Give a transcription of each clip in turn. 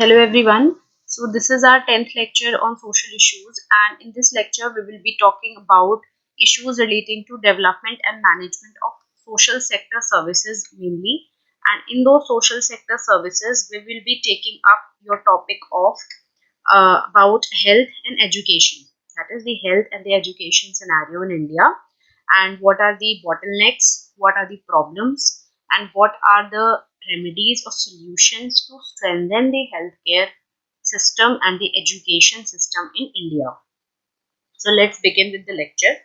Hello everyone. So this is our 10th lecture on social issues, and in this lecture we will be talking about issues relating to development and management of social sector services mainly. And in those social sector services we will be taking up your topic of about health and education. That is the health and the education scenario in India, and what are the bottlenecks, what are the problems, and what are the remedies or solutions to strengthen the healthcare system and the education system in India. So let's begin with the lecture.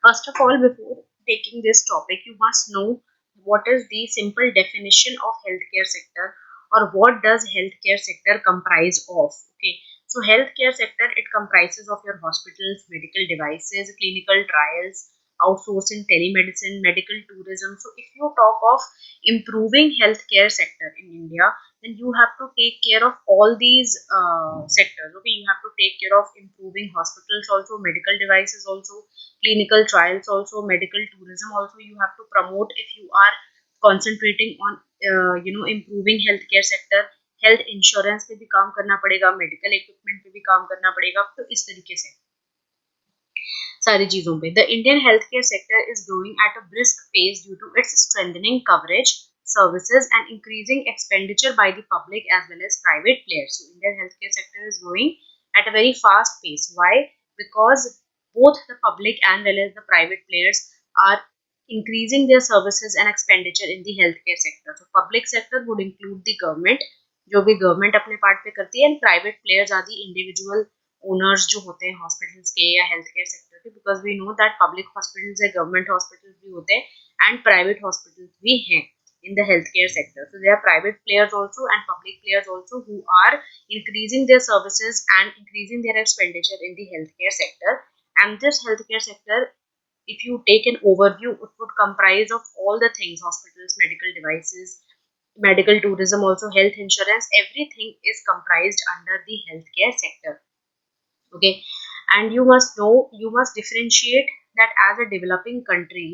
First of all, before taking this topic, you must know what is the simple definition of healthcare sector, or what does healthcare sector comprise of. Okay, so healthcare sector, it comprises of your hospitals, medical devices, clinical trials, outsourcing, telemedicine, medical tourism. So if you talk of improving healthcare sector in India, then you have to take care of all these sectors. Okay, you have to take care of improving hospitals also, medical devices also, clinical trials also, medical tourism also. You have to promote if you are concentrating on improving healthcare sector. Health insurance पे भी काम करना पड़ेगा, medical equipment पे भी काम करना पड़ेगा. तो इस तरीके से सारी चीजों पे the Indian health care sector is growing at a brisk pace due to its strengthening coverage services and increasing expenditure by the public as well as private players. So Indian healthcare sector is growing at a very fast pace. Why? Because both the public and well as the private players are increasing their services and expenditure in the healthcare sector. So public sector would include the government, जो भी government अपने part पे करती है, and private players are the individual owners जो होते हैं hospitals के या हेल्थ केयर सेक्टर के, because we know that public hospitals है, गवर्नमेंट हॉस्पिटल्स भी होते हैं एंड प्राइवेट हॉस्पिटल्स भी हैं in the healthcare sector. So there are private players also and public players also who are increasing their services and increasing their expenditure in the healthcare sector. And this healthcare sector, if you take an overview, it would comprise of all the things: hospitals, medical devices, medical tourism, also health insurance. Everything is comprised under the healthcare sector. Okay, and you must know, you must differentiate that as a developing country,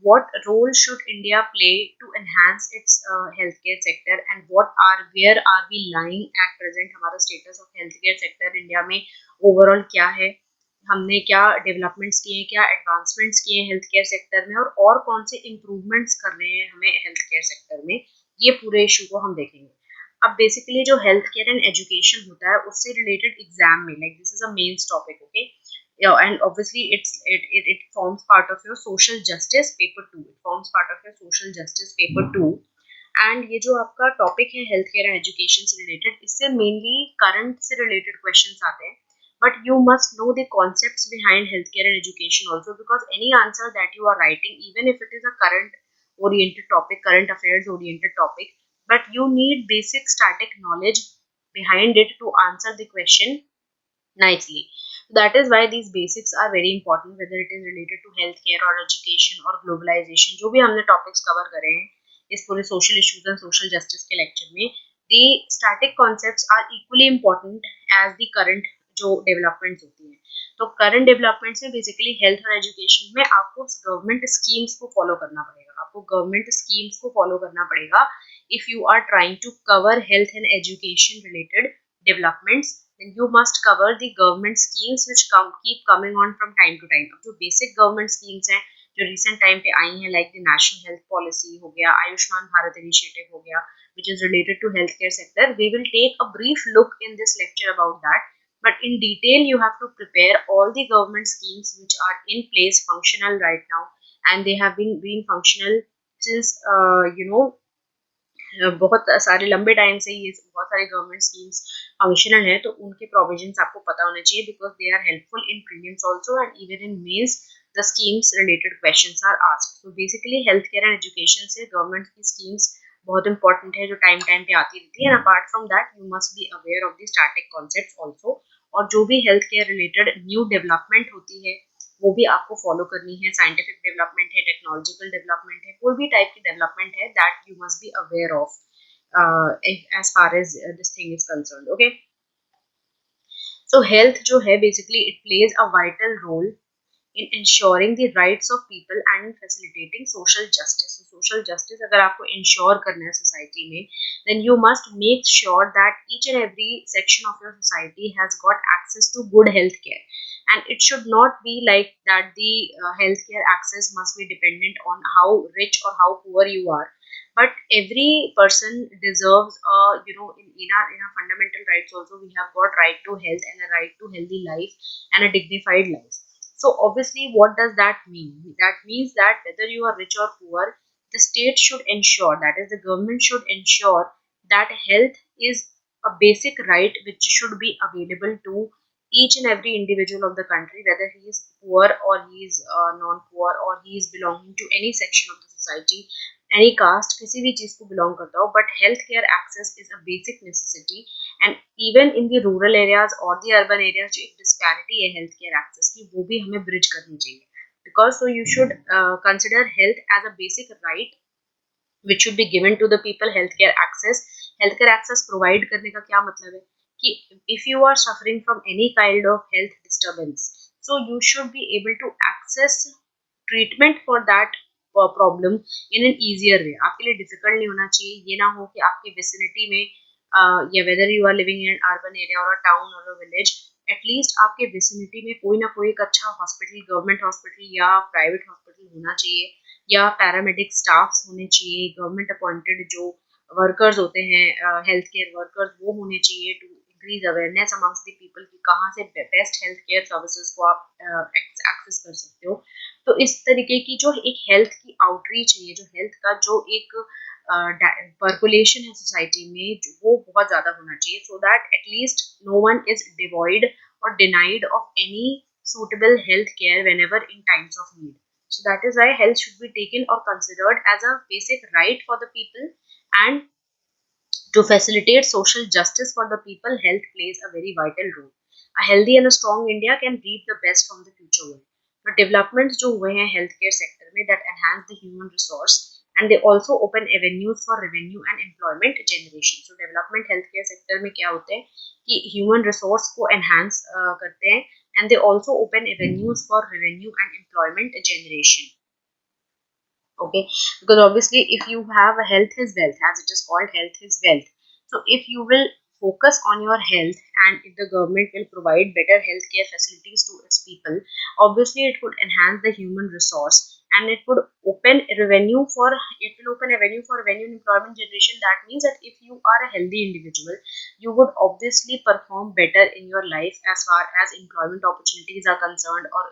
what role should India play to enhance its healthcare sector, and where are we lying at present? हमारा status of healthcare sector India में overall क्या है, हमने क्या developments किए हैं, क्या advancements किए हैं हेल्थ केयर सेक्टर में, और कौन से इम्प्रूवमेंट्स करने हैं हमें हेल्थ केयर सेक्टर में. ये पूरे इशू को हम देखेंगे. अब बेसिकली जो हेल्थ केयर एंड एजुकेशन होता है उससे रिलेटेड एग्जाम में, like this is a main topic. Okay, and obviously it forms part of your social justice paper 2. It forms part of your social justice paper 2. And ये जो आपका topic है health care and education से related, इससे mainly current से related questions आते हैं. But you must know the concepts behind healthcare and education also, because any answer that you are writing, even if it is a current oriented topic, current affairs oriented topic, but you need basic static knowledge behind it to answer the question nicely. That is why these basics are very important, whether it is related to healthcare or education or globalization. जो भी हमने topics cover करे हैं इस पूरे social issues and social justice के lecture में, the static concepts are equally important as the current जो developments होती हैं. तो current developments में basically health और education में आपको government schemes को follow करना पड़ेगा. आपको government schemes को follow करना पड़ेगा if you are trying to cover health and education related developments. Then you must cover the government schemes which keep coming on from time to time. अब जो basic government schemes हैं जो recent time पे आई हैं, like the national health policy हो गया, Ayushman Bharat initiative हो गया, which is related to healthcare sector. We will take a brief look in this lecture about that. But in detail, you have to prepare all the government schemes which are in place, functional right now, and they have been being functional since बहुत सारे लंबे time से ये बहुत सारे government schemes functional है. तो उनके प्रोविजंस आपको पता होने चाहिए, because they are helpful in prelims also and even in mains the schemes related questions are asked. So basically health care and education से गवर्नमेंट की स्कीम्स बहुत इंपॉर्टेंट है जो टाइम टाइम पे आती रहती है. And apart from that you must be aware of the static concepts also. और जो भी health care related new development होती है वो भी आपको फॉलो करनी है. साइंटिफिक डेवलपमेंट है, टेक्नोलॉजिकल डेवलपमेंट है, कोई भी टाइप की डेवलपमेंट है, that you must be aware of as far as this thing is concerned. Okay, so health जो है basically it plays a vital role in ensuring the rights of people and in facilitating social justice. So social justice अगर आपको ensure करना है society में, then you must make sure that each and every section of your society has got access to good health care. And it should not be like that the healthcare access must be dependent on how rich or how poor you are, but every person deserves in our fundamental rights also we have got right to health and a right to healthy life and a dignified life. So obviously what does that mean? That means that whether you are rich or poor, the state should ensure, that is the government should ensure, that health is a basic right which should be available to each and every individual of the country, whether he is poor or he is non-poor or he is belonging to any section of the society, any caste, किसी भी चीज को belong करता हो, but health care access is a basic necessity. And even in the rural areas or the urban areas जो एक disparity है health care access की, वो भी हमें bridge करनी चाहिए. Because so you should consider health as a basic right which should be given to the people. Healthcare access provide करने का क्या मतलब है कि if you are suffering from any kind of health disturbance, so you should be able to access treatment for that problem in an easier way. आपके लिए difficult नहीं होना चाहिए, ये ना हो कि आपके vicinity में या whether you are living in an urban area or a town or a village, at least आपके विसिनिटी में कोई ना कोई एक अच्छा हॉस्पिटल, गवर्नमेंट हॉस्पिटल या प्राइवेट हॉस्पिटल होना चाहिए, या पैरामेडिक स्टाफ होने चाहिए, गवर्नमेंट अपॉइंटेड जो वर्कर्स होते हैं, हेल्थ केयर वर्कर्स, वो होने चाहिए to increase awareness amongst the people कि कहाँ से बेस्ट हेल्थ केयर सर्विसेज को आप एक्सेस कर सकते हो. तो इस तरीके की जो एक हेल्थ की आउटरीच है, जो हेल्थ का जो एक पर्कुलेशन है सोसाइटी में, वो बहुत ज़्यादा होना चाहिए, so that at least no one is devoid or denied of any suitable health care whenever in times of need. So that is why health should be taken or considered as a basic right for the people, and to facilitate social justice for the people, health plays a very vital role. A healthy and a strong India can reap the best from the future world. The developments जो हुए हैं healthcare sector में, that enhance the human resource, and they also open avenues for revenue and employment generation. So development healthcare sector में क्या होते हैं कि human resource को enhance करते हैं, and they also open avenues for revenue and employment generation. Okay, because obviously if you have a health is wealth, as it is called, health is wealth. So if you will focus on your health, and if the government will provide better healthcare facilities to its people, obviously it would enhance the human resource, and it would open revenue for, it will open avenue for revenue and employment generation. That means that if you are a healthy individual, you would obviously perform better in your life as far as employment opportunities are concerned, or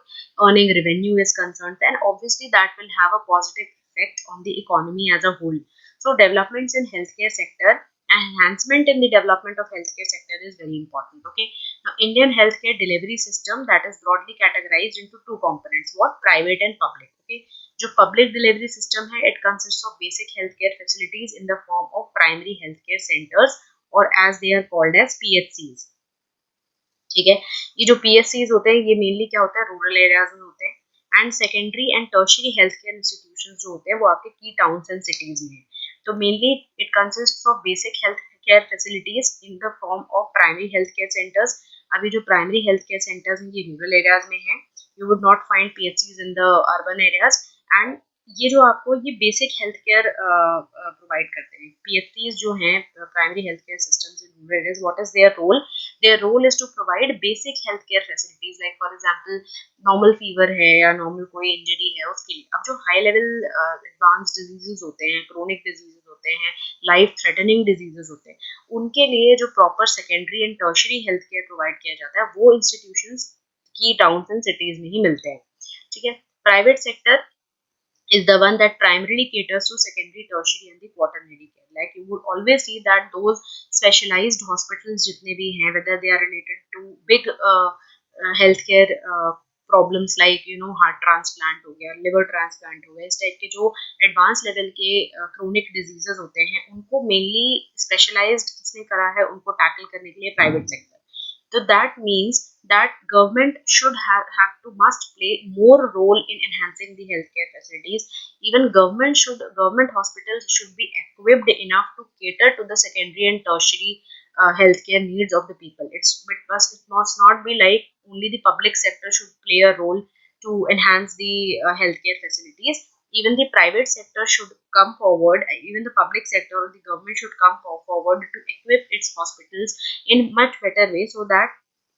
earning revenue is concerned, then obviously that will have a positive effect on the economy as a whole. So developments in healthcare sector, enhancement in the development of healthcare sector is very important. Okay, now Indian healthcare delivery system, that is broadly categorized into two components, what, private and public. Okay, जो public delivery system है, it consists of basic healthcare facilities in the form of primary healthcare centers, or as they are called as PHCs. ठीक है, ये जो PSCs होते हैं, ये mainly क्या होता है, रूरल एरियाज में होते हैं, and secondary and tertiary health care institution जो होते हैं वो आपके की टाउन्स एंड सिटीज में है. तो mainly it consist of basic health care facilities in the form of primary health care centres. अभी जो प्राइमरी हेल्थ केयर सेंटर्स हैं ये रूरल एरियाज में है, you would not find PHCs in the urban areas. And ये जो आपको ये बेसिक हेल्थ केयर प्रोवाइड करते हैं, PHCs जो हैं, primary health care systems in rural areas, what is their role? Their role is to provide basic healthcare facilities, like for example normal fever है या normal कोई injury है उसके लिए. अब जो high level advanced diseases होते हैं, chronic diseases होते हैं, life threatening diseases होते हैं, उनके लिए जो proper secondary and tertiary healthcare provide किया जाता है, वो institutions की towns and cities में ही मिलते हैं. ठीक है, private sector is the one that primarily caters to secondary, tertiary and the quaternary care. Like you would always see that those specialized hospitals jitne bhi hain, whether they are related to big healthcare problems like heart transplant हो गया, liver transplant हो गया, इस type के जो advance level के chronic diseases होते हैं, उनको मेनली स्पेशलाइज्ड किसने करा है, उनको टैकल करने के लिए private sector. So that means that government should have to must play more role in enhancing the healthcare facilities. Even government hospitals should be equipped enough to cater to the secondary and tertiary healthcare needs of the people. It must not be like only the public sector should play a role to enhance the healthcare facilities. Even the private sector should come forward, even the public sector or the government should come forward to equip its hospitals in much better way, so that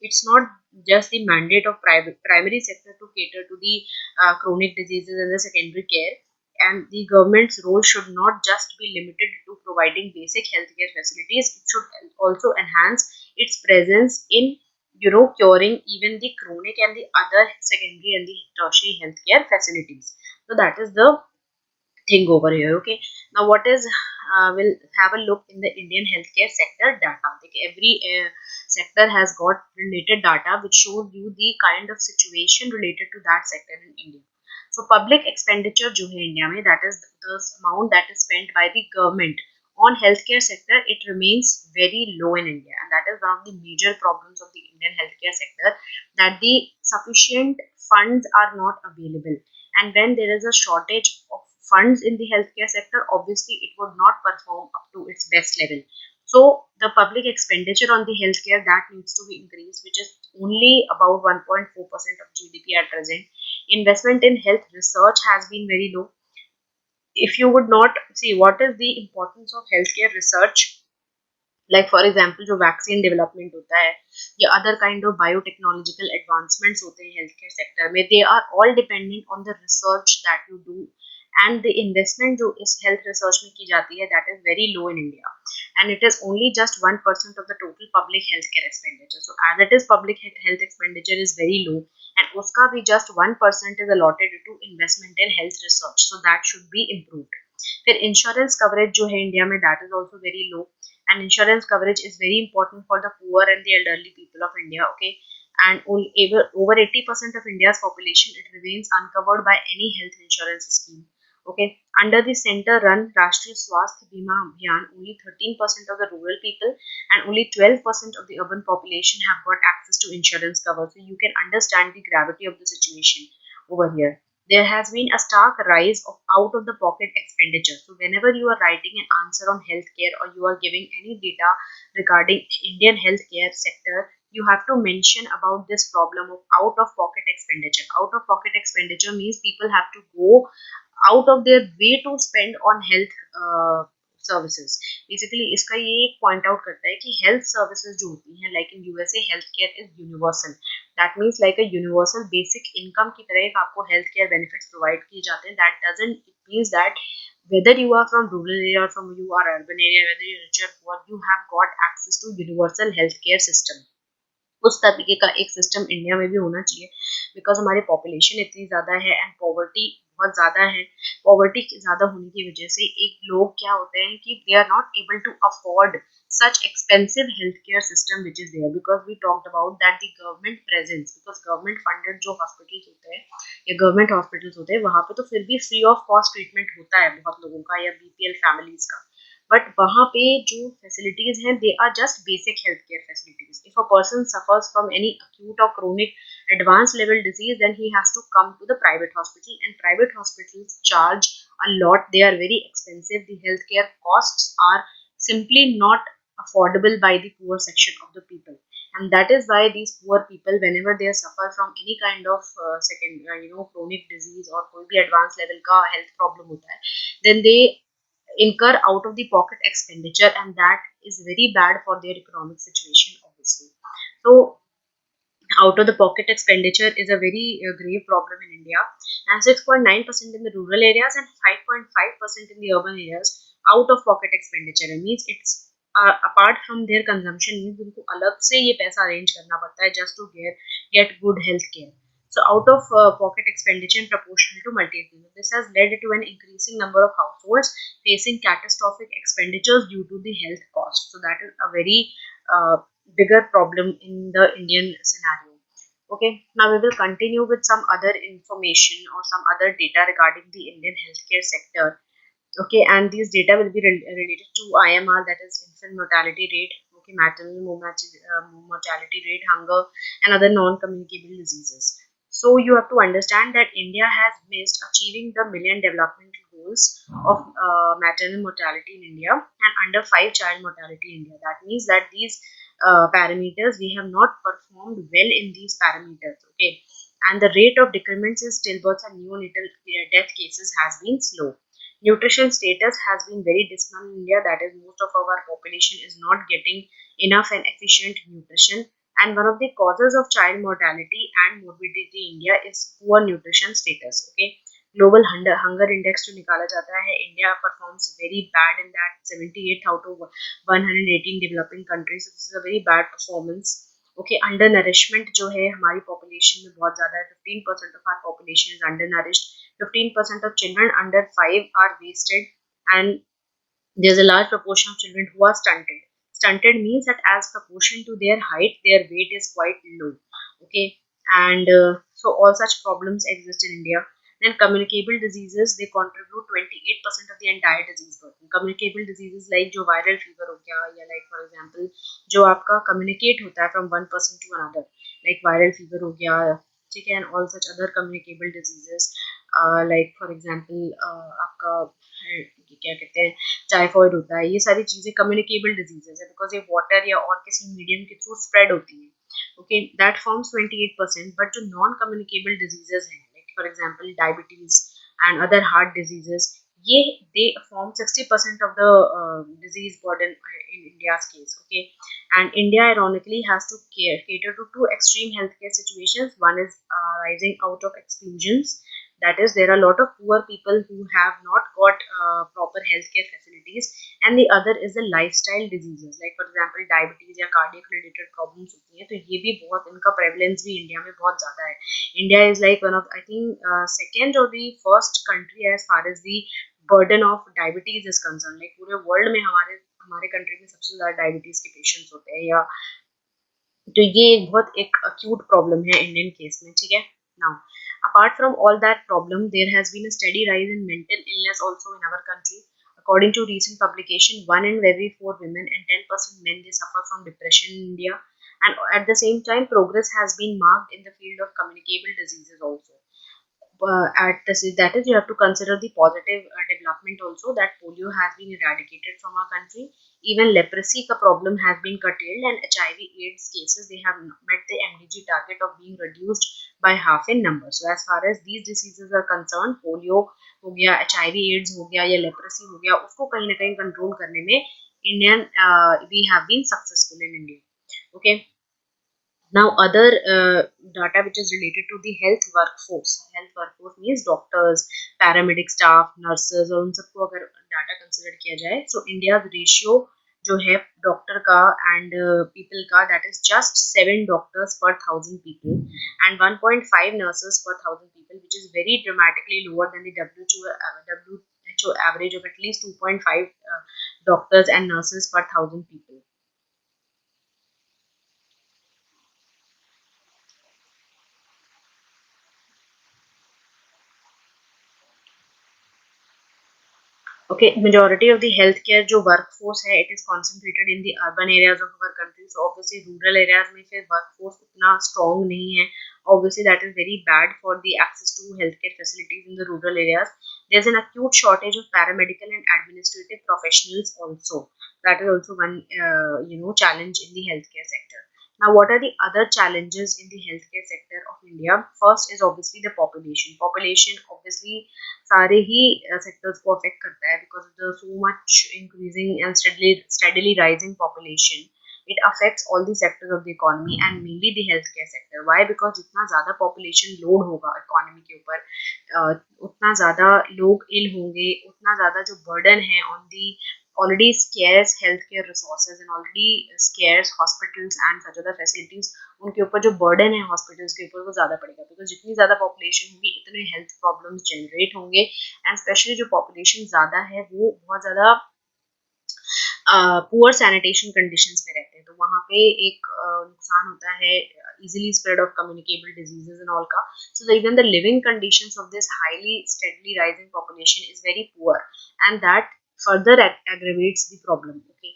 it's not just the mandate of primary sector to cater to the chronic diseases and the secondary care, and the government's role should not just be limited to providing basic healthcare facilities. It should also enhance its presence in curing even the chronic and the other secondary and the tertiary healthcare facilities. So that is the thing over here. Okay, now what is we'll have a look in the Indian healthcare sector data. Like every sector has got related data which shows you the kind of situation related to that sector in India. So public expenditure जो है India में, that is the amount that is spent by the government on healthcare sector, it remains very low in India, and that is one of the major problems of the Indian healthcare sector, that the sufficient funds are not available. And when there is a shortage of funds in the healthcare sector, obviously it would not perform up to its best level. So the public expenditure on the healthcare, that needs to be increased, which is only about 1.4% of GDP at present. Investment in health research has been very low. If you would not see what is the importance of healthcare research, like for example जो vaccine development होता है या other kind of biotechnological advancements होते हैं health care sector में, they are all dependent on the research that you do, and the investment जो इस health research में की जाती है, that is very low in India, and it is only just 1% of the total public healthcare expenditure. So as it is, public health expenditure is very low, and uska bhi just 1% is allotted to investment in health research, so that should be improved. फिर insurance coverage जो है India में, that is also very low, and insurance coverage is very important for the poor and the elderly people of India. Okay, and over 80% of India's population, it remains uncovered by any health insurance scheme. Okay, under the center run Rashtriya Swasthya Bima Abhiyan, only 13% of the rural people and only 12% of the urban population have got access to insurance cover. So you can understand the gravity of the situation over here. There has been a stark rise of out of the pocket expenditure. So whenever you are writing an answer on healthcare or you are giving any data regarding Indian healthcare sector, you have to mention about this problem of out of pocket expenditure. Out of pocket expenditure means people have to go out of their way to spend on health services. Basically इसका ये एक point out करता है कि health services जो होती हैं, like in USA healthcare is universal. That means like a universal basic income की तरह एक आपको healthcare benefits provide किए जाते हैं. That doesn't, it means that whether you are from rural area or from you are urban area, whether you're rich or poor, you have got access to universal healthcare system. उस तरीके का एक system India में भी होना चाहिए, because हमारी population इतनी ज़्यादा है एंड पॉवर्टी बहुत ज़्यादा है. पॉवर्टी ज़्यादा होने की वजह से एक लोग क्या होते हैं कि they are not able to afford such expensive healthcare system which is there, because we talked about that the government presence, because government funded जो hospitals होते हैं या government hospitals होते हैं, वहाँ पे तो फिर भी free of cost treatment होता है बहुत लोगों का या BPL families का, बट वहाँ पे जो फैसिलिटीज हैं, they are just basic health care facilities. If a person suffers from any acute or chronic advanced level disease, then he has to come to the private hospital, and private hospitals charge a lot. They are very expensive. The healthcare costs are simply not affordable by the poor section of the people, and that is why these poor people, whenever they suffer from any kind of chronic disease or कोई भी advanced level का health problem होता है, then they incur out of the pocket expenditure, and that is very bad for their economic situation obviously. So out of the pocket expenditure is a very grave problem in India, and 6.9% in the rural areas and 5.5% in the urban areas. Out of pocket expenditure means it's apart from their consumption, means उनको अलग से ये पैसा arrange करना पड़ता है just to get good health care. So out of pocket expenditure proportional to multi-income. This has led to an increasing number of households facing catastrophic expenditures due to the health cost. So that is a very bigger problem in the Indian scenario. Okay, now we will continue with some other information or some other data regarding the Indian healthcare sector. Okay, and these data will be related to IMR, that is infant mortality rate, okay, maternal mortality rate, hunger, and other non-communicable diseases. So you have to understand that India has missed achieving the Million Development Goals of maternal mortality in India and under 5 child mortality in India. That means that these parameters, we have not performed well in these parameters. Okay, and the rate of decrements in stillbirths and neonatal death cases has been slow. Nutrition status has been very dismal in India, that is, most of our population is not getting enough and efficient nutrition. And one of the causes of child mortality and morbidity in India is poor nutrition status. Okay, global hunger index जो निकाला जाता है, India performs very bad in that, 78th out of 118 developing countries. So this is a very bad performance. Okay, under nourishment जो है हमारी population में बहुत ज़्यादा है. 15% of are population is under nourished. 15% of children under 5 are wasted, and there's a large proportion of children who are stunted. Stunted means that as proportion to their height, their weight is quite low. Okay, and so all such problems exist in India. Then communicable diseases, they contribute 28% of the entire disease burden. Communicable diseases like जो viral fever हो गया, या like for example जो आपका communicate होता है from one person to another, like viral fever हो गया, ठीक है, and all such other communicable diseases, like for example आपका क्या कहते हैं टाइफॉइड होता है, ये सारी चीजें कम्युनिकेबल डिजीजेज है बिकॉज ये वाटर या और किसी मीडियम के थ्रू स्प्रेड होती है. Okay, that forms 28%. बट जो नॉन कम्युनिकेबल डिजीजेज हैं, like for example diabetes and other heart diseases, ये they form 60% of the disease burden in India's case. Okay, and India ironically has to cater to two extreme healthcare situations. One is rising out of exclusions, that is, there are a lot of poor people who have not got proper healthcare facilities, and the other is the lifestyle diseases, like for example diabetes या cardiac related problems होती हैं, तो ये भी बहुत, इनका prevalence भी India में बहुत ज़्यादा है. India is like one of, I think, second or the first country as far as the burden of diabetes is concerned. Like पूरे world में हमारे हमारे कंट्री में सबसे ज़्यादा डायबिटीज के पेशेंट्स होते हैं, या तो ये एक बहुत एक acute problem है इंडियन केस में. ठीक है, now apart from all that problem, there has been a steady rise in mental illness also in our country. According to recent publication, 1 in every 4 women and 10% men, they suffer from depression in India. And at the same time, progress has been marked in the field of communicable diseases also. At this, that is, you have to consider the positive development also, that polio has been eradicated from our country. Even leprosy ka problem has been curtailed, and HIV AIDS cases, they have met the MDG target of being reduced by half in number. So as far as these diseases are concerned, polio हो गया, HIV AIDS हो गया, या leprosy हो गया, उसको कहीं ना कहीं कंट्रोल करने में Indian we have been successful in India. Okay, now, other data which is related to the health workforce. Health workforce means doctors, paramedic staff, nurses, और उन सबको अगर data consider किया जाए, so India's ratio जो है डॉक्टर का and people का, that is just 7 doctors per 1,000 people and 1.5 nurses per 1,000 people, which is very dramatically lower than the WHO average of at least 2.5 doctors and nurses per 1,000 people. Okay, majority of the healthcare जो workforce है, it is concentrated in the urban areas of our country. So obviously rural areas में फिर workforce उतना strong नहीं है. Obviously that is very bad for the access to healthcare facilities in the rural areas. There's an acute shortage of paramedical and administrative professionals also. That is also one challenge in the healthcare sector. Now, what are the other challenges in the healthcare sector of India? First is obviously the population. Population obviously सारे ही sectors को affect करता है because of the so much increasing and steadily rising population. It affects all the sectors of the economy and mainly the healthcare sector. Why? Because जितना ज़्यादा population load होगा economy के ऊपर, उतना ज़्यादा लोग ill होंगे, उतना ज़्यादा जो burden है on the already scarce healthcare resources and already scarce hospitals and such other facilities, उनके ऊपर जो बर्डन है हॉस्पिटल्स के ऊपर वो ज़्यादा पड़ेगा बिकॉज जितनी ज़्यादा पॉपुलेशन होगी इतने हेल्थ प्रॉब्लम्स जनरेट होंगे. एंड स्पेशली जो पॉपुलेशन ज़्यादा है वो बहुत ज़्यादा पुअर सैनिटेशन कंडीशंस में रहते हैं, तो वहाँ पे एक नुकसान होता है easily spread of communicable diseases and all का. So even the living conditions of this highly steadily rising population is very poor, and that further aggravates the problem. Okay,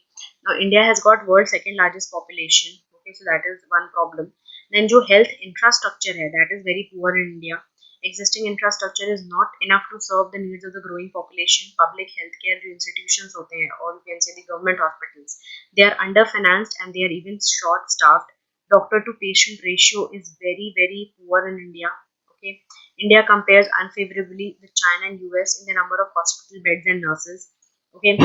now India has got world's second largest population. Okay, so that is one problem. Then जो health infrastructure है, that is very poor in India. Existing infrastructure is not enough to serve the needs of the growing population. Public healthcare institutions होते हैं, or you can say the government hospitals, they are underfinanced and they are even short-staffed. Doctor to patient ratio is very poor in India. Okay, India compares unfavorably with China and US in the number of hospital beds and nurses. Okay,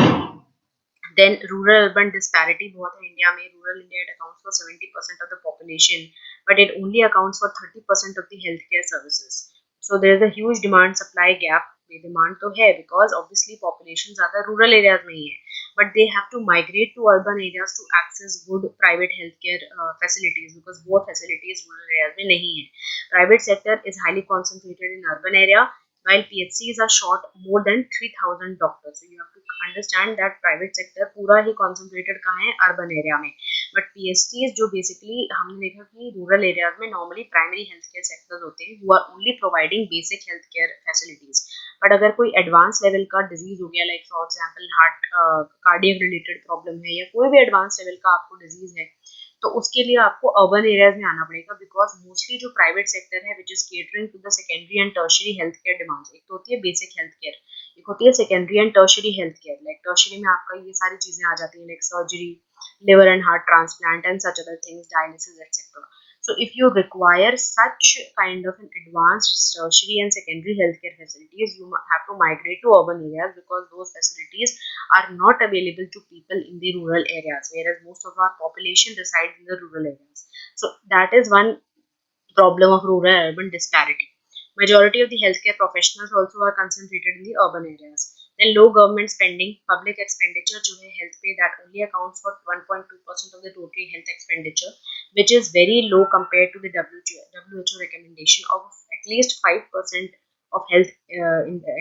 then rural urban disparity बहुत है India में. Rural India, it accounts for 70% of the population, but it only accounts for 30% of the healthcare services. So there is a huge demand supply gap. ये demand तो है because obviously population ज़्यादा rural areas में ही है, but they have to migrate to urban areas to access good private healthcare facilities, because वो facilities rural areas में नहीं है. Private sector is highly concentrated in urban area, while PHCs are short more than 3,000 doctors. So you have to understand that private sector पूरा ही concentrated कहाँ है, urban area में. But PHCs जो basically हमने देखा कि rural areas में normally primary healthcare sectors होते हैं who are only providing basic healthcare facilities. But अगर कोई advanced level का disease हो गया, like for example heart cardiac related problem है, या कोई भी advanced level का आपको disease है, तो उसके लिए आपको अर्बन एरियाज में आना पड़ेगा, बिकॉज मोस्टली जो प्राइवेट सेक्टर है which is catering to the secondary and tertiary health care demands. एक तो होती है बेसिक हेल्थ केयर, एक होती है secondary and tertiary health care. Like tertiary में आपका ये सारी चीजें आ जाती हैं, like surgery, liver and heart transplant and such other things, dialysis, etc. So if you require such kind of an advanced tertiary and secondary healthcare facilities, you have to migrate to urban areas, because those facilities are not available to people in the rural areas, whereas most of our population resides in the rural areas. So that is one problem of rural urban disparity. Majority of the healthcare professionals also are concentrated in the urban areas. Then low government spending, public expenditure जो है health पे, that only accounts for 1.2% of the total health expenditure, which is very low compared to the WHO recommendation of at least 5% of health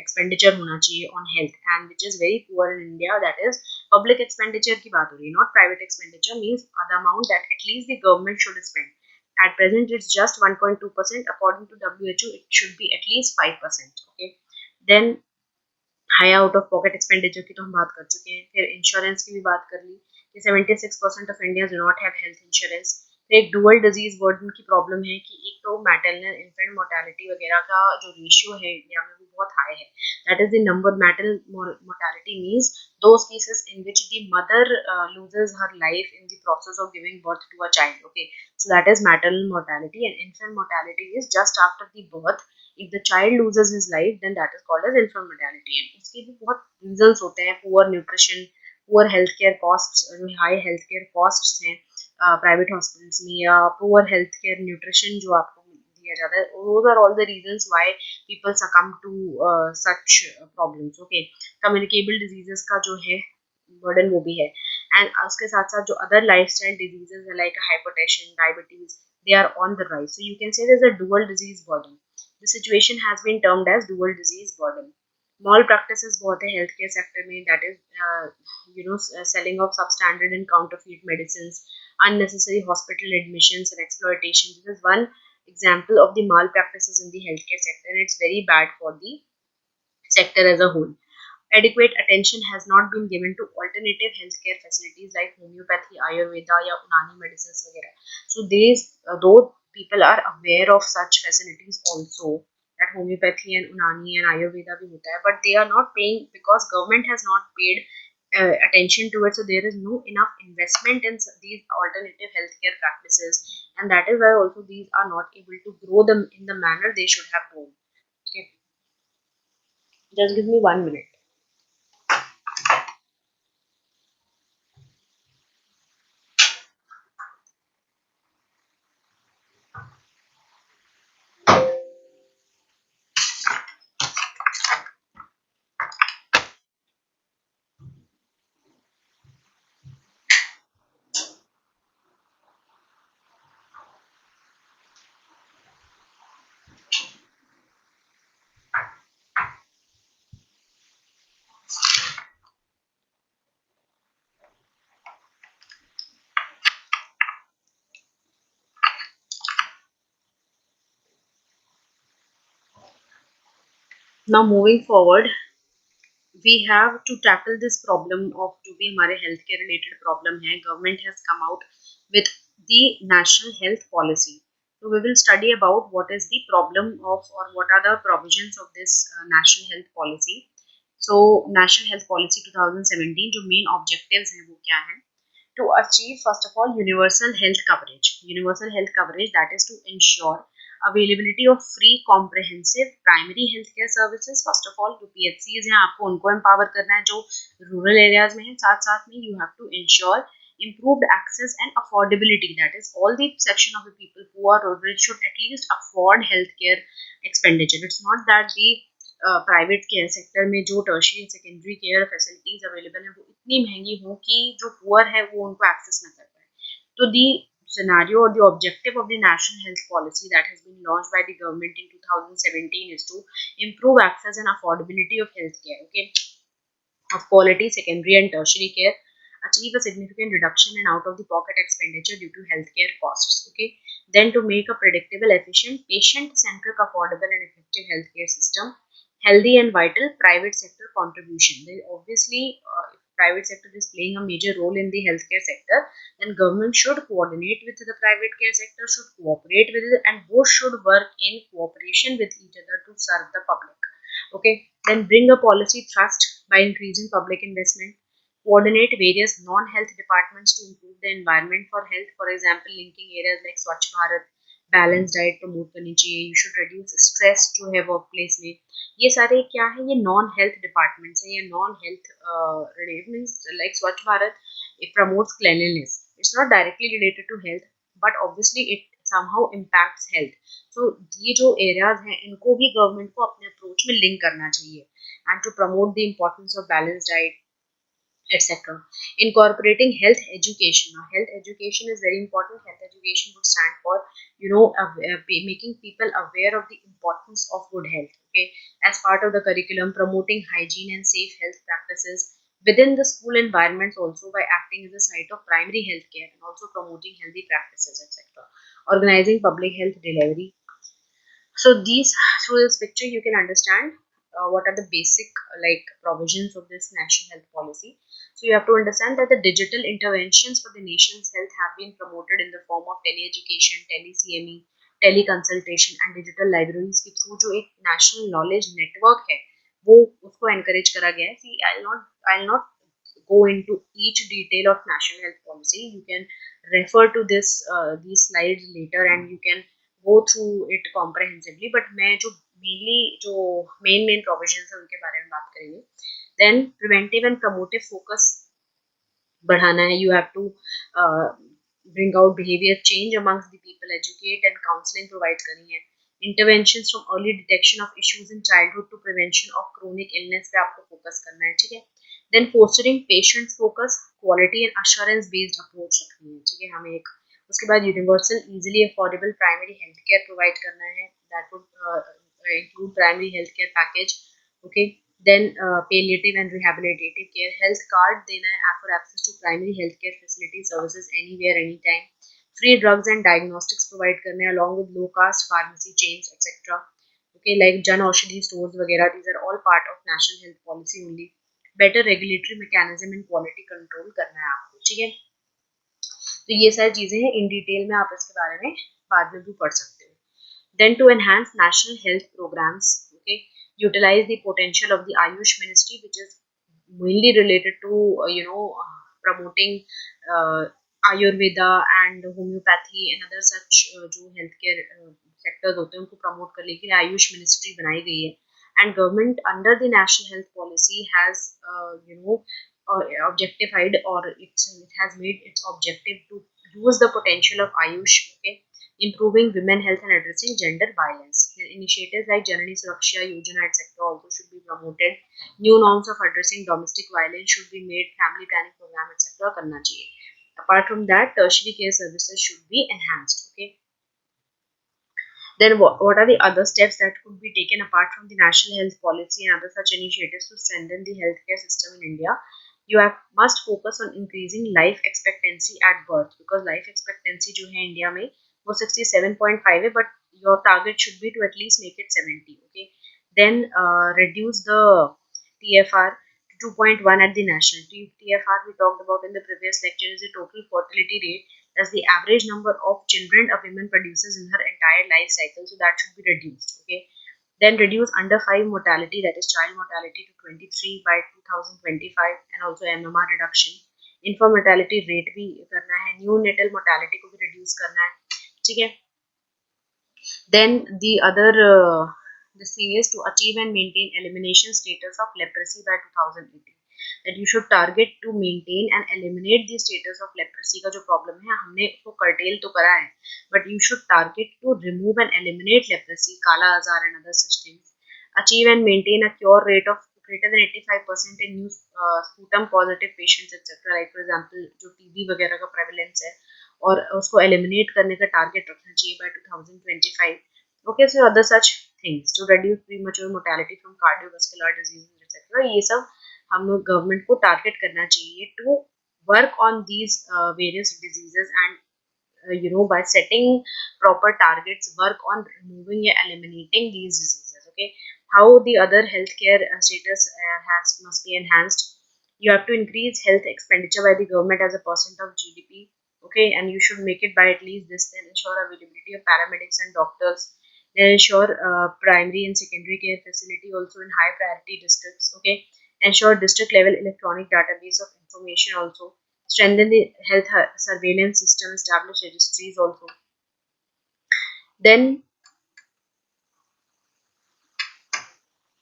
expenditure होना चाहिए on health, and which is very poor in India. That is public expenditure की बात हो रही है, not private expenditure, means the amount that at least the government should spend. At present, it's just 1.2%. According to WHO, it should be at least 5%. Okay. Then high out of pocket expenditure की तो हम बात कर चुके हैं. फिर insurance की भी बात कर ली कि 76% of India do not have health insurance. फिर एक डुअल डिजीज बर्डन की प्रॉब्लम है कि एक तो मैटरनल इन्फेंट मोर्टेलिटी वगैरह का जो रेशियो है इंडिया में वो बहुत हाई है. That is the number maternal mortality means those cases in which the mother loses her life in the process of giving birth to a child. Okay, so that is maternal mortality, and infant mortality is just after the birth. If the child loses his life, then that is called as infant mortality. And इसके भी बहुत reasons होते हैं, poor nutrition, poor healthcare costs, high healthcare costs हैं private hospitals में, या poor healthcare nutrition जो आपको दिया जाता है. Those are all the reasons why people succumb to such problems. Okay, communicable diseases का जो है burden वो भी है. And उसके साथ साथ जो other lifestyle diseases है like hypertension, diabetes, they are on the rise. So you can say there's a dual disease burden. The situation has been termed as dual disease burden. Malpractices बहुत है healthcare sector में, that is selling of substandard and counterfeit medicines, unnecessary hospital admissions and exploitation. This is one example of the malpractices in the healthcare sector, and it's very bad for the sector as a whole. Adequate attention has not been given to alternative healthcare facilities like homeopathy, Ayurveda, या Unani medicines वगैरह. So though people are aware of such facilities also, that homeopathy and Unani and Ayurveda भी होता है, but they are not paying because government has not paid attention to it. So there is no enough investment in these alternative healthcare practices, and that is why also these are not able to grow them in the manner they should have grown. Okay, just give me 1 minute. Now moving forward, we have to tackle this problem of जो भी हमारे health care related problem है. Government has come out with the national health policy. So we will study about what is the problem of, or what are the provisions of this national health policy. So national health policy 2017 जो main objectives हैं वो क्या है. to achieve, first of all, universal health coverage. Universal health coverage, that is to ensure availability of free comprehensive primary healthcare services. First of all, जो PHCs हैं आपको उनको empower करना है जो rural areas में हैं, साथ साथ में you have to ensure improved access and affordability, that is all the section of the people who are rural should at least afford healthcare expenditure. It's not that the private care sector में जो tertiary secondary care facilities available है वो इतनी महंगी हो कि जो poor है वो उनको एक्सेस ना कर पाए. तो दी scenario or the objective of the national health policy that has been launched by the government in 2017 is to improve access and affordability of healthcare, okay, of quality secondary and tertiary care, achieve a significant reduction in out of the pocket expenditure due to healthcare costs, okay, then to make a predictable, efficient, patient centric, affordable and effective healthcare system, healthy and vital private sector contribution. They obviously, if private sector is playing a major role in the healthcare sector, then government should coordinate with the private care sector, should cooperate with it, and both should work in cooperation with each other to serve the public. Okay, then bring a policy thrust by increasing public investment, coordinate various non-health departments to improve the environment for health, for example linking areas like Swachh Bharat, balanced diet promote करनी चाहिए, you should reduce stress जो है workplace में. ये सारे क्या है, ये नॉन हेल्थ डिपार्टमेंट्स हैं, ये non health related, means like स्वच्छ Bharat, it promotes cleanliness. It's not directly related to health, but obviously it somehow impacts health. So ये जो areas हैं इनको भी गवर्नमेंट को अपने अप्रोच में लिंक करना चाहिए, and to promote the importance of balanced diet, etc. Incorporating health education. Now, health education is very important. Health education would stand for, making people aware of the importance of good health. Okay, as part of the curriculum, promoting hygiene and safe health practices within the school environments, also by acting as a site of primary health care and also promoting healthy practices, etc. Organizing public health delivery. So these, through this picture you can understand what are the basic provisions of this national health policy. So you have to understand that the digital interventions for the nation's health have been promoted in the form of tele-education, tele-CME, tele-consultation and digital libraries के through जो एक national knowledge network है वो उसको encourage करा गया है. See, I'll not go into each detail of national health policy. You can refer to this these slides later and you can go through it comprehensively. But मैं जो mainly जो main provisions है उनके बारे में बात करेंगे. Then preventive and promotive focus बढ़ाना है. You have to uh, bring out behavior change amongst the people, educate and counseling provide करनी है. Interventions from early detection of issues in childhood to prevention of chronic illness पे आपको focus करना है, ठीक है. Then fostering patient focus, quality and assurance based approach रखनी है, ठीक है. हमें एक उसके बाद universal easily affordable primary health care provide करना है. That would include primary health care package, okay. Then palliative and rehabilitative care, health card देना है for access to primary healthcare facilities services anywhere anytime. Free drugs and diagnostics provide करने हैं along with low cost pharmacy chains, etc. Okay, like Jan Aushadhi stores वगैरह, these are all part of national health policy only. Better regulatory mechanism and quality control करना है आपको, ठीक है. तो ये सारी चीजें हैं, इन डिटेल में आप इसके बारे में बाद में भी पढ़ सकते हो. Then to enhance national health programs, okay, utilize the potential of the Ayush Ministry, which is mainly related to promoting uh, Ayurveda and homeopathy and other such जो healthcare sectors होते हैं उनको promote करने के लिए Ayush Ministry बनाई गई है. And government under the national health policy has objectified, or it has made its objective to use the potential of Ayush, okay, improving women health and addressing gender violence. Initiatives like Janani Suraksha Yojana, etc. also should be promoted. New norms of addressing domestic violence should be made. Family planning program, etc. करना चाहिए. Apart from that, tertiary care services should be enhanced. Okay. Then what are the other steps that could be taken apart from the national health policy and other such initiatives to strengthen the healthcare system in India? You must focus on increasing life expectancy at birth, because life expectancy जो है India में वो 67.5 है, but your target should be to at least make it 70. Okay. Then reduce the TFR to 2.1 at the national. TFR we talked about in the previous lecture is the total fertility rate. That's the average number of children a woman produces in her entire life cycle. So that should be reduced. Okay. Then reduce under 5 mortality, that is child mortality, to 23 by 2025, and also MMR reduction. Infant mortality rate भी करना है, new natal mortality को भी reduce करना है, ठीक है. Then the other this thing is to achieve and maintain elimination status of leprosy by 2018. That you should target to maintain and eliminate the status of leprosy का जो problem है हमने उसको curtail तो करा है, but you should target to remove and eliminate leprosy, काला आजार and other such things. Achieve and maintain a cure rate of greater than 85% in new sputum positive patients etc. Like for example जो TB वगैरह का prevalence है और उसको eliminate करने का टारगेट रखना चाहिए by 2025. Okay, so other such things to reduce premature mortality from cardiovascular diseases etcetera, ये सब हम लोग गवर्नमेंट को टारगेट करना चाहिए to work on these various diseases and by setting proper targets, work on removing or eliminating these diseases. Okay, how the other healthcare status has must be enhanced. You have to increase health expenditure by the government as a percent of GDP. Okay, and you should make it by at least this. Then ensure availability of paramedics and doctors. Then ensure primary and secondary care facility also in high priority districts. Okay, ensure district level electronic database of information also. Strengthen the health surveillance system, establish registries also. Then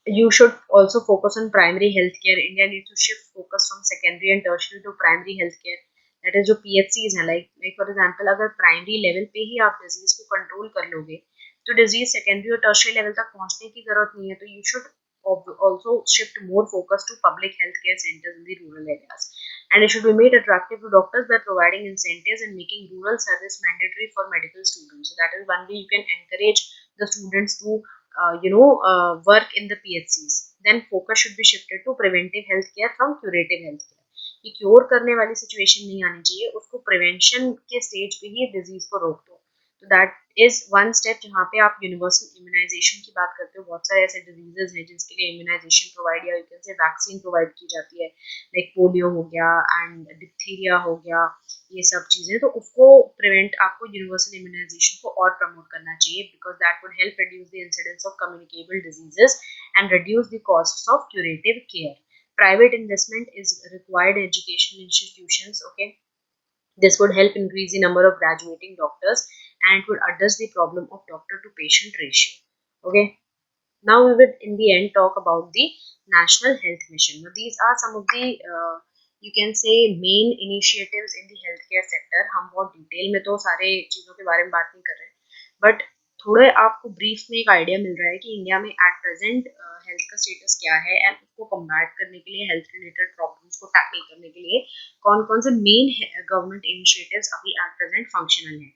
you should also focus on primary healthcare. India needs to shift focus from secondary and tertiary to primary healthcare. That is जो PHCs हैं, like for example अगर primary level पे ही आप disease को control कर लोगे तो disease secondary और tertiary level तक पहुंचने की जरूरत नहीं है. तो you should also shift more focus to public healthcare centers in the rural areas. And it should be made attractive to doctors by providing incentives and making rural service mandatory for medical students. So that is one way you can encourage the students to work in the PHCs. Then focus should be shifted to preventive health care from curative health care. कि cure करने वाली situation नहीं आनी चाहिए, उसको prevention के stage पे ही disease को रोक दो. तो दैट इज वन स्टेप जहाँ पे आप यूनिवर्सल इम्यूनाइजेशन की बात करते हो. बहुत सारे ऐसे डिजीजेस हैं जिसके लिए इम्यूनाइजेशन प्रोवाइड या you can say vaccine provide की जाती है, लाइक पोलियो हो गया एंड डिप्थीरिया हो गया, ये सब चीजें. तो उसको प्रिवेंट आपको यूनिवर्सल इम्यूनाइजेशन को और प्रमोट करना चाहिए because that would help reduce the incidence of communicable diseases and reduce the cost of curative care. Private investment is required in education institutions. Okay, this would help increase the number of graduating doctors and it would address the problem of doctor to patient ratio. Okay, now we will in the end talk about the national health mission. Now these are some of the you can say main initiatives in the healthcare sector. हम बहुत detail में तो सारे चीज़ों के बारे में बात नहीं कर रहे हैं, बट थोड़े आपको ब्रीफ में एक आइडिया मिल रहा है कि इंडिया में एट प्रेजेंट हेल्थ का स्टेटस क्या है एंड उसको कम्बैट करने के लिए, हेल्थ रिलेटेड प्रॉब्लम्स को टैकल करने के लिए कौन कौन से मेन गवर्नमेंट इनिशिएटिव्स अभी एट प्रेजेंट फंक्शनल हैं.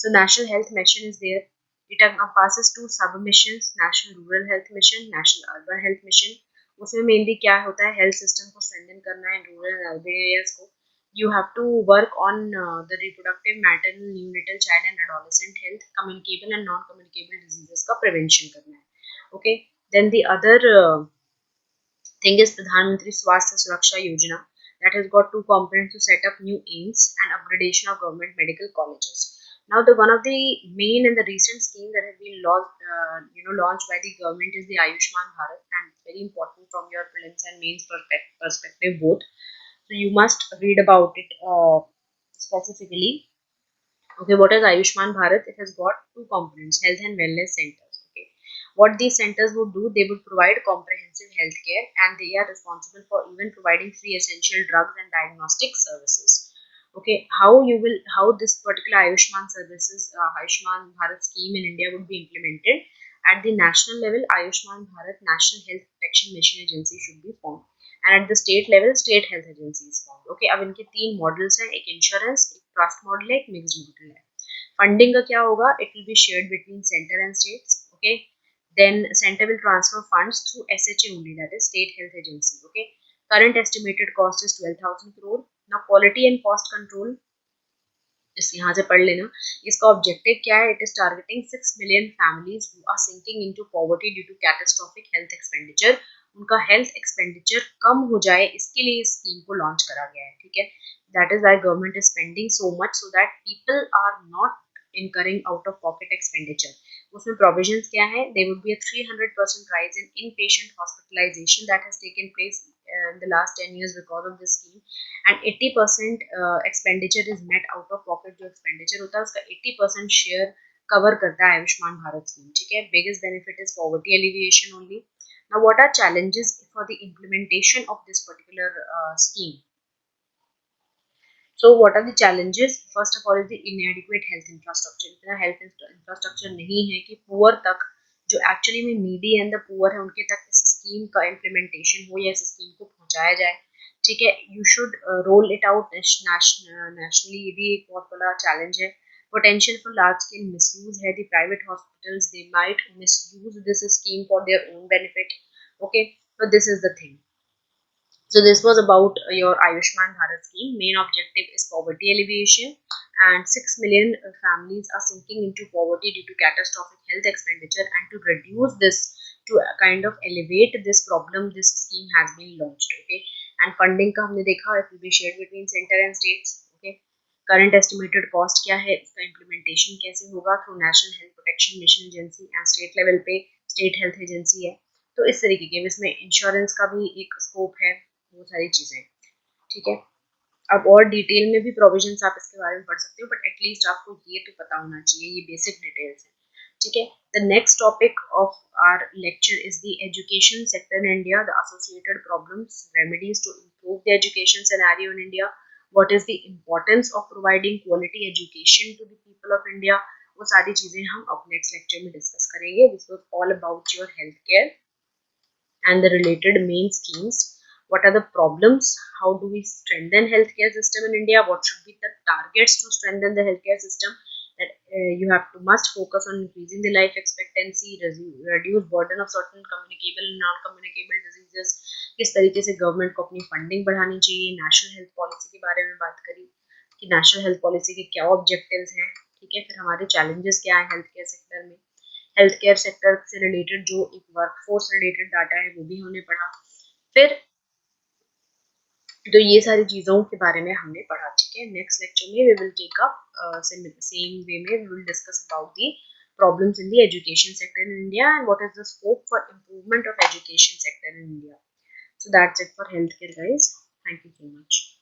So national health mission is there. It encompasses two sub-missions, National Rural Health Mission, National Urban Health Mission. उसमें मेनली क्या होता है, हेल्थ सिस्टम को स्ट्रेंथन करना है रूरल एंड अर्बन एरियाज को. You have to work on the reproductive, maternal, neonatal, child and adolescent health, communicable and non-communicable diseases का prevention करना है. Okay. Then the other thing is Pradhan Mantri Swasthya Suraksha Yojana that has got two components to set up new aims and upgradation of government medical colleges. Now, the one of the main and the recent scheme that has been launched by the government is the Ayushman Bharat, and very important from your prelims and mains perspective both. So you must read about it specifically. Okay, what is Ayushman Bharat? It has got two components: health and wellness centers. Okay, what these centers would do, they would provide comprehensive health care, and they are responsible for even providing free essential drugs and diagnostic services. Okay, how this particular Ayushman services, Ayushman Bharat scheme in India would be implemented at the national level. Ayushman Bharat National Health Protection Mission Agency should be formed, and at the state level, state health agency is formed. Okay, अब इनके तीन models हैं, एक insurance, एक trust model है, एक mixed model है. Funding का क्या होगा? It will be shared between centre and states. Okay, then center will transfer funds through SHA only, that is state health agency. Okay, current estimated cost is 12,000 crore. Now quality and cost control, इस यहाँ से पढ़ लेना. इसका objective क्या है? It is targeting 6 million families who are sinking into poverty due to catastrophic health expenditure. उनका health expenditure कम हो जाए, इसके लिए इस स्कीम को लॉन्च करा गया है. ठीक है, that is why government is spending so much so that people are not incurring out of pocket expenditure. उसमें provisions क्या है? There would be a 300% rise in inpatient hospitalization that has taken place in the last 10 years because of this scheme, and 80% expenditure is met out of pocket. जो expenditure होता है उसका 80% share cover करता है Ayushman Bharat scheme, ठीक है. Biggest benefit is poverty alleviation only. Now, what are challenges for the implementation of this particular scheme? So, what are the challenges? First of all, is the inadequate health infrastructure. इतना health infrastructure नहीं है कि poor तक, जो actually में needy and the poor है, उनके तक इस scheme का implementation हो या इस scheme को पहुंचाया जाए, ठीक है. You should roll it out nationally. ये भी एक बहुत बड़ा challenge है. Potential for large scale misuse है. The private hospitals, they might misuse this scheme for their own benefit. Okay, so this is the thing. So this was about your Ayushman Bharat scheme. Main objective is poverty alleviation, and 6 million families are sinking into poverty due to catastrophic health expenditure. And to reduce this, to kind of elevate this problem, this scheme has been launched. Okay, and funding का हमने देखा, it will be shared between center and states. Okay, current estimated cost क्या है, इसका implementation कैसे होगा, through National Health Protection Mission Agency and state level पे state health agency है. तो इस तरीके के इसमें इंश्योरेंस का भी एक स्कोप है, वो सारी चीजें, ठीक है. अब और डिटेल में भी प्रोविजंस आप इसके बारे में पढ़ सकते हो, बट एटलीस्ट आपको ये तो पता होना चाहिए, ये बेसिक डिटेल्स है, ठीक है. The next topic of our lecture is the education sector in India, the associated problems, remedies to improve the education scenario in India, what is the importance of providing quality education to the people of India. वो सारी चीजें हम अब next lecture में discuss करेंगे. This was all about your health care and the related main schemes. What are the problems? How do we strengthen healthcare system in India? What should be the targets to strengthen the healthcare system? That you have to must focus on increasing the life expectancy, reduce burden of certain communicable and non-communicable diseases. किस तरीके से government को अपनी funding बढ़ानी चाहिए. National health policy के बारे में बात करी कि नेशनल हेल्थ पॉलिसी के क्या ऑब्जेक्टिव्स हैं, ठीक है. फिर हमारे चैलेंजेस क्या है हेल्थ केयर सेक्टर में. हेल्थ केयर सेक्टर से रिलेटेड जो एक वर्कफोर्स रिलेटेड डाटा है वो भी हमने पढ़ा. फिर तो ये सारी चीज़ों के बारे में हमने पढ़ा, ठीक है. नेक्स्ट लेक्चर में we will take up same way में we will discuss about the problems in the education sector in India and what is the scope for improvement of education sector in India. So that's it for healthcare, guys. Thank you so much.